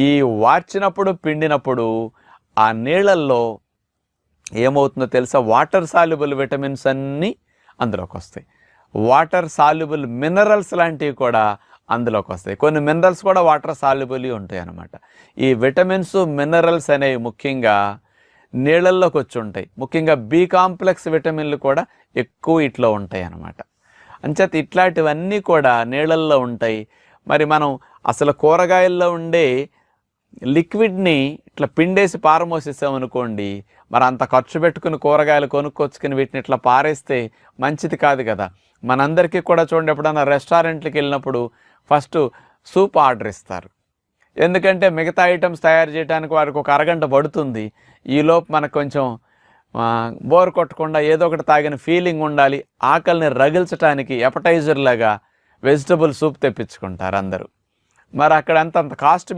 ఈ వార్చినప్పుడు పిండినప్పుడు ఆ నీళ్ళల్లో ఏమవుతుందో తెలుసా, వాటర్ సాల్యుబుల్ విటమిన్స్ అన్నీ అందులోకి వస్తాయి, వాటర్ సాల్యుబుల్ మినరల్స్ లాంటివి కూడా అందులోకి వస్తాయి. కొన్ని మినరల్స్ కూడా వాటర్ సాల్యుబుల్ ఉంటాయి అన్నమాట. ఈ విటమిన్స్ మినరల్స్ అనేవి ముఖ్యంగా నీళ్ళల్లోకి వచ్చి ఉంటాయి. ముఖ్యంగా బి కాంప్లెక్స్ విటమిన్లు కూడా ఎక్కువ ఇట్లా ఉంటాయి అన్నమాట. అంచేత ఇట్లాంటివన్నీ కూడా నీళ్ళల్లో ఉంటాయి. మరి మనం అసలు కూరగాయల్లో ఉండే లిక్విడ్ని ఇట్లా పిండేసి పారమోసేసామనుకోండి, మరి అంత ఖర్చు పెట్టుకుని కూరగాయలు కొనుక్కొచ్చుకుని వీటిని ఇట్లా పారేస్తే మంచిది కాదు కదా. మనందరికీ కూడా చూడండి, ఎప్పుడన్నా రెస్టారెంట్లకు వెళ్ళినప్పుడు ఫస్ట్ సూప్ ఆర్డర్ ఇస్తారు. ఎందుకంటే మిగతా ఐటమ్స్ తయారు చేయడానికి వారికి ఒక అరగంట పడుతుంది. ఈలోపు మనకు కొంచెం బోర్ కొట్టకుండా ఏదో ఒకటి తాగిన ఫీలింగ్ ఉండాలి, ఆకలిని రగిల్చడానికి ఎపటైజర్ లాగా వెజిటబుల్ సూప్ తెప్పించుకుంటారు అందరూ. మరి అక్కడ అంత కాస్ట్